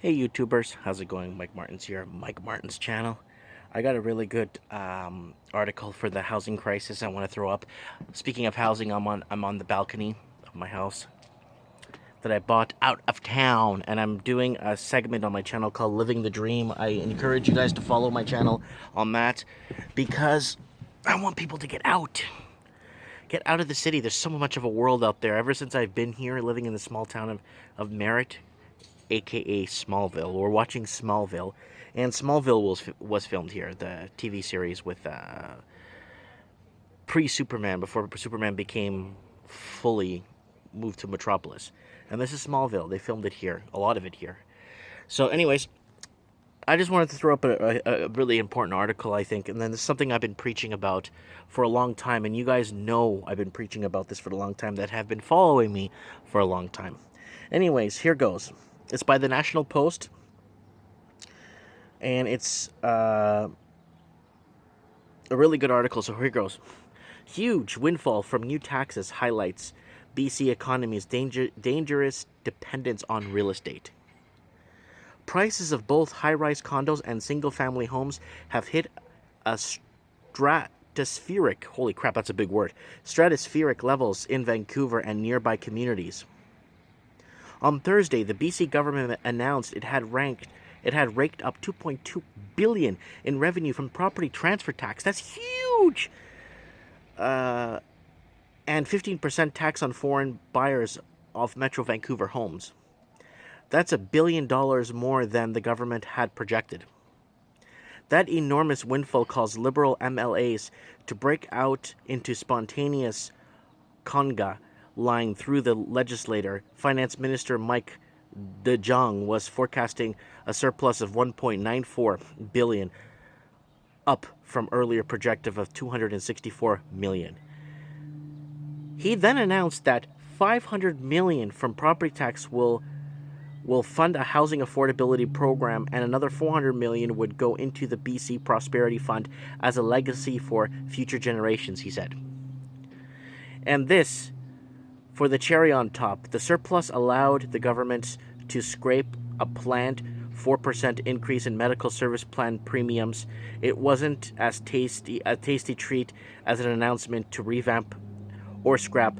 Hey YouTubers, how's it going? Mike Martin's here, Mike Martin's channel. I got a really good article for the housing crisis I want to throw up. Speaking of housing, I'm on the balcony of my house that I bought out of town, and I'm doing a segment on my channel called Living the Dream. I encourage you guys to follow my channel on that because I want people to get out. Get out of the city. There's so much of a world out there. Ever since I've been here living in the small town of Merritt, aka Smallville. We're watching Smallville, and Smallville was filmed here, the TV series with pre-Superman, before Superman became fully moved to Metropolis. And this is Smallville. They filmed it here, a lot of it here. So, anyways, I just wanted to throw up a really important article, I think, and then this is something I've been preaching about for a long time, and you guys know I've been preaching about this for a long time that have been following me for a long time. Anyways, here goes. It's by the National Post, and it's a really good article, so here goes. Huge windfall from new taxes highlights BC economy's dangerous dependence on real estate. Prices of both high-rise condos and single-family homes have hit a stratospheric, holy crap, that's a big word, stratospheric levels in Vancouver and nearby communities. On Thursday, the BC government announced it had raked up $2.2 billion in revenue from property transfer tax. That's huge. And 15% tax on foreign buyers of Metro Vancouver homes. That's $1 billion more than the government had projected. That enormous windfall caused Liberal MLAs to break out into spontaneous conga line through the legislature. Finance Minister Mike DeJong was forecasting a surplus of $1.94 billion, up from earlier projected of $264 million. He then announced that $500 million from property tax will fund a housing affordability program, and another $400 million would go into the BC Prosperity Fund as a legacy for future generations, he said. And this, for the cherry on top, the surplus allowed the government to scrape a planned 4% increase in medical service plan premiums. It wasn't as a tasty treat as an announcement to revamp or scrap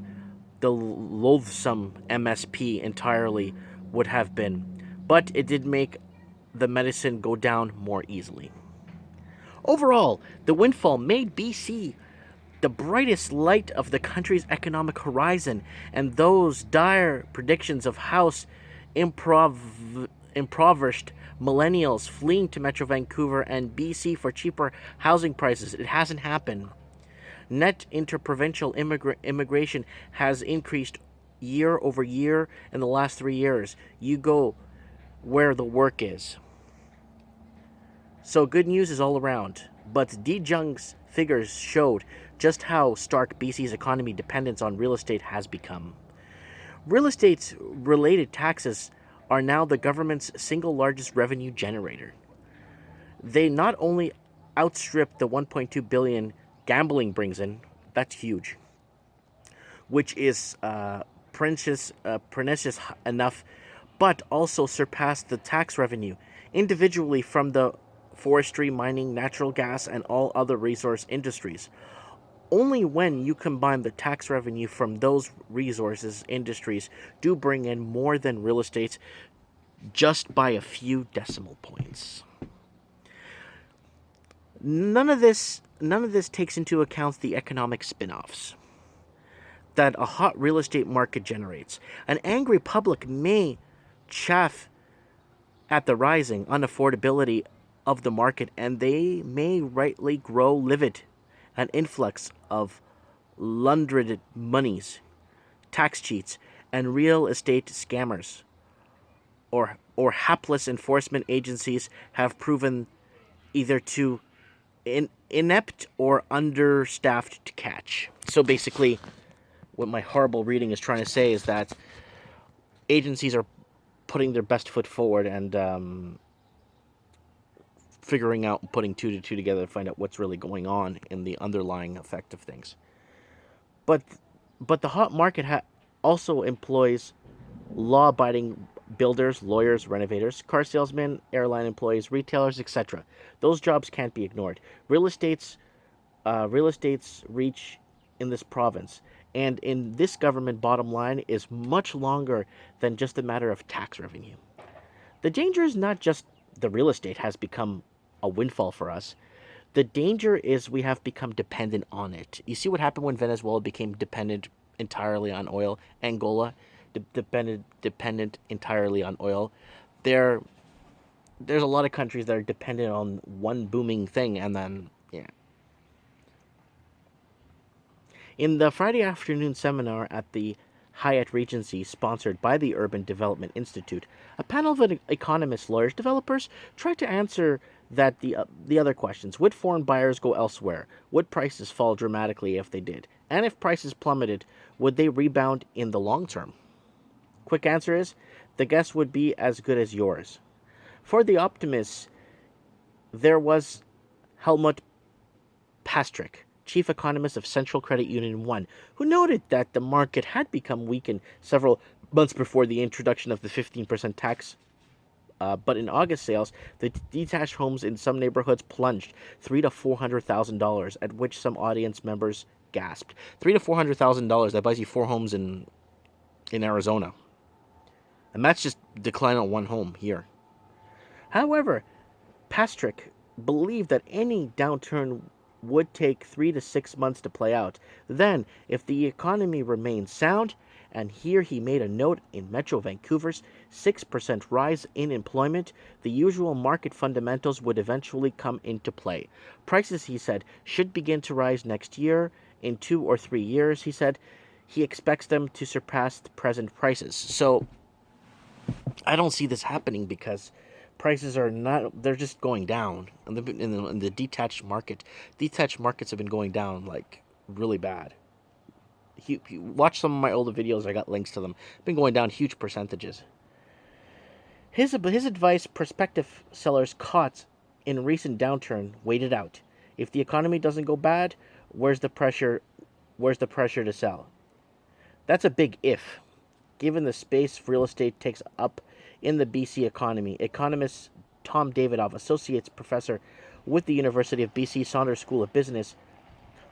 the loathsome MSP entirely would have been, but it did make the medicine go down more easily. Overall, the windfall made BC the brightest light of the country's economic horizon, and those dire predictions of house impoverished millennials fleeing to Metro Vancouver and BC for cheaper housing prices, it hasn't happened. Net interprovincial immigration has increased year over year in the last 3 years. You go where the work is. So good news is all around. But DeJong's figures showed just how stark BC's economy dependence on real estate has become. Real estate-related taxes are now the government's single largest revenue generator. They not only outstrip the $1.2 billion gambling brings in, that's huge, which is pernicious enough, but also surpass the tax revenue individually from the forestry, mining, natural gas, and all other resource industries. Only when you combine the tax revenue from those resources industries do bring in more than real estate, just by a few decimal points. None of this takes into account the economic spin-offs that a hot real estate market generates. An angry public may chafe at the rising unaffordability of the market, and they may rightly grow livid. An influx of laundered monies, tax cheats, and real estate scammers or hapless enforcement agencies have proven either too inept or understaffed to catch. So basically, what my horrible reading is trying to say is that agencies are putting their best foot forward and figuring out, putting two to two together to find out what's really going on in the underlying effect of things. But the hot market also employs law-abiding builders, lawyers, renovators, car salesmen, airline employees, retailers, etc. Those jobs can't be ignored. Real estate's reach in this province and in this government bottom line is much longer than just a matter of tax revenue. The danger is not just the real estate has become a windfall for us. The danger is we have become dependent on it. You see what happened when Venezuela became dependent entirely on oil? Angola dependent entirely on oil. There there's a lot of countries that are dependent on one booming thing and then yeah. In the Friday afternoon seminar at the Hyatt Regency, sponsored by the Urban Development Institute, a panel of economists, lawyers, developers tried to answer the other questions. Would foreign buyers go elsewhere? Would prices fall dramatically if they did? And if prices plummeted, would they rebound in the long term? Quick answer is the guess would be as good as yours. For the optimists, there was Helmut Pastrick, chief economist of Central Credit Union 1, who noted that the market had become weakened several months before the introduction of the 15% tax. But in August sales, the detached homes in some neighborhoods plunged $300,000 to $400,000, at which some audience members gasped. $300,000 to $400,000, that buys you 4 homes in Arizona. And that's just decline on one home here. However, Pastrick believed that any downturn would take 3 to 6 months to play out. Then, if the economy remained sound, and here he made a note in Metro Vancouver's 6% rise in employment, the usual market fundamentals would eventually come into play. Prices, he said, should begin to rise next year. In 2 or 3 years, he said, he expects them to surpass the present prices. So, I don't see this happening because prices are not, they're just going down. And in the detached markets have been going down like really bad. You watch some of my older videos, I got links to them. Been going down huge percentages. His advice: prospective sellers caught in recent downturn wait it out. If the economy doesn't go bad, where's the pressure? Where's the pressure to sell? That's a big if. Given the space real estate takes up in the BC economy, economist Tom Davidoff, associate professor with the University of BC Saunders School of Business,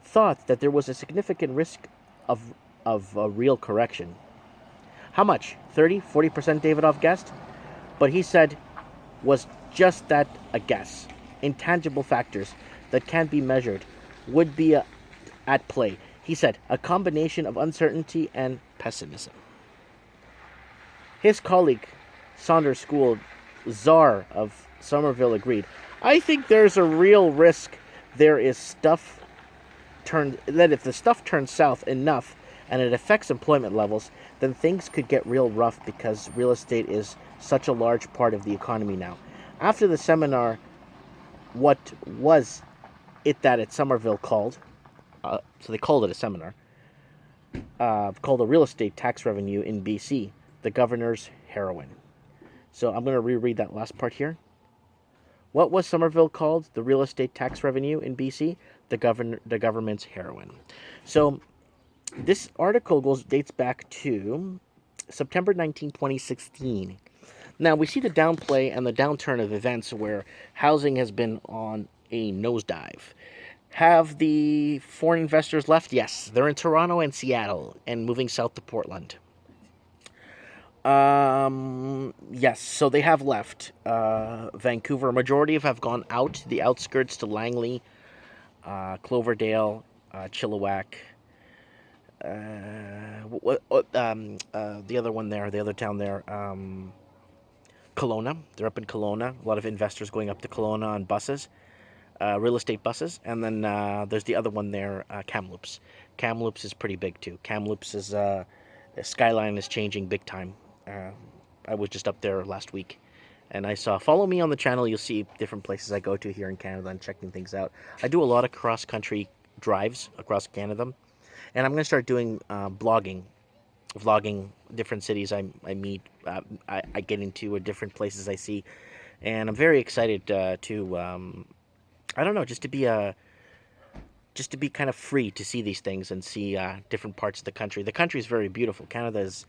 thought that there was a significant risk of a real correction. How much? 30, 40% Davidoff guessed? But he said was just that, a guess. Intangible factors that can't be measured would be at play. He said a combination of uncertainty and pessimism. His colleague, Saunders School czar of Somerville, agreed. I think there's a real risk there is that if the stuff turns south enough and it affects employment levels, then things could get real rough because real estate is such a large part of the economy now. After the seminar, what was it that at Somerville called, so they called it a seminar, called a real estate tax revenue in BC, the governor's heroin. So I'm going to reread that last part here. What was Somerville called? The real estate tax revenue in BC, the government's heroin. So this article dates back to September 19, 2016. Now we see the downplay and the downturn of events where housing has been on a nosedive. Have the foreign investors left? Yes, they're in Toronto and Seattle and moving south to Portland. Yes, so they have left Vancouver. A majority have gone out, the outskirts to Langley, Cloverdale, Chilliwack. The other one there, the other town there, Kelowna. They're up in Kelowna. A lot of investors going up to Kelowna on buses, real estate buses. And then there's the other one there, Kamloops. Kamloops is pretty big too. Kamloops is, the skyline is changing big time. I was just up there last week, and I saw, follow me on the channel, you'll see different places I go to here in Canada and checking things out. I do a lot of cross-country drives across Canada, and I'm going to start doing vlogging different cities I meet, I get into, different places I see, and I'm very excited to, I don't know, just to be kind of free to see these things and see different parts of the country. The country is very beautiful. Canada is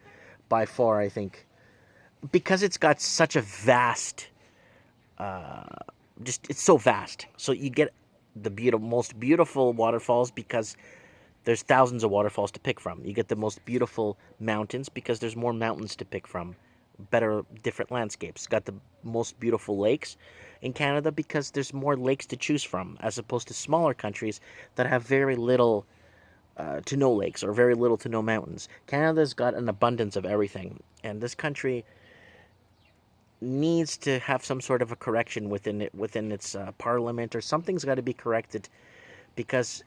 by far, I think, because it's got such a vast, just it's so vast. So you get the most beautiful waterfalls because there's thousands of waterfalls to pick from. You get the most beautiful mountains because there's more mountains to pick from. Better, different landscapes. Got the most beautiful lakes in Canada because there's more lakes to choose from, as opposed to smaller countries that have very little to no lakes or very little to no mountains. Canada's got an abundance of everything, and this country needs to have some sort of a correction within its parliament, or something's got to be corrected because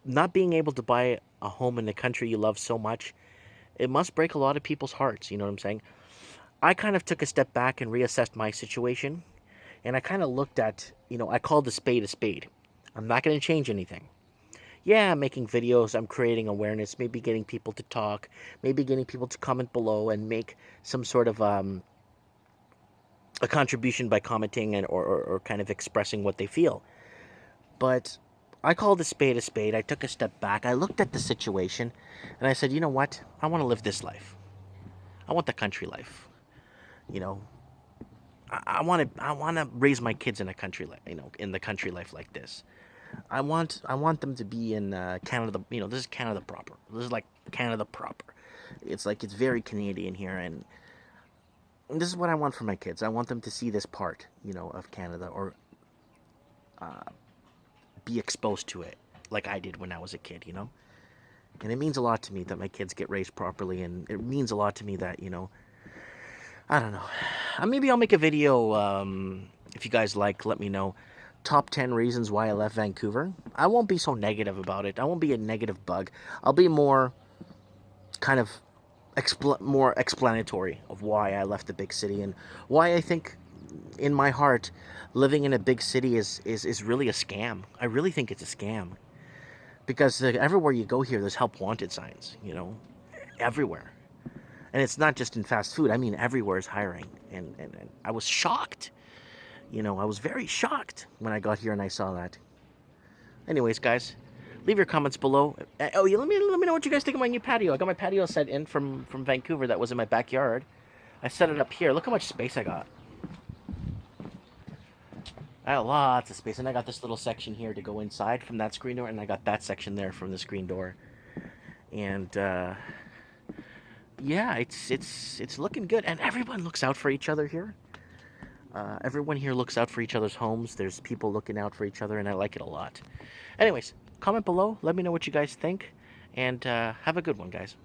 not being able to buy a home in the country you love so much, it must break a lot of people's hearts. You know what I'm saying? I kind of took a step back and reassessed my situation, and I kind of looked at, I called a spade a spade. I'm not going to change anything. Yeah, I'm making videos, I'm creating awareness, maybe getting people to talk, maybe getting people to comment below and make some sort of a contribution by commenting or kind of expressing what they feel. But I called a spade a spade. I took a step back. I looked at the situation and I said, you know what? I want to live this life. I want the country life. You know, I want to raise my kids in a country life, in the country life like this. I want them to be in Canada. This is Canada proper. This is like Canada proper. It's like it's very Canadian here, and this is what I want for my kids. I want them to see this part, of Canada, or be exposed to it like I did when I was a kid. And it means a lot to me that my kids get raised properly, and it means a lot to me that, I don't know. Maybe I'll make a video, if you guys like, let me know. Top 10 reasons why I left Vancouver. I won't be so negative about it. I won't be a negative bug. I'll be more kind of more explanatory of why I left the big city and why I think in my heart living in a big city is really a scam. I really think it's a scam because everywhere you go here there's help wanted signs, everywhere. And it's not just in fast food. I mean, everywhere is hiring. And I was shocked. I was very shocked when I got here and I saw that. Anyways, guys, leave your comments below. Oh, yeah, let me know what you guys think of my new patio. I got my patio set in from Vancouver that was in my backyard. I set it up here. Look how much space I got. I got lots of space. And I got this little section here to go inside from that screen door. And I got that section there from the screen door. And, yeah, it's looking good. And everyone looks out for each other here. Everyone here looks out for each other's homes. There's people looking out for each other, and I like it a lot. Anyways, comment below. Let me know what you guys think, and have a good one, guys.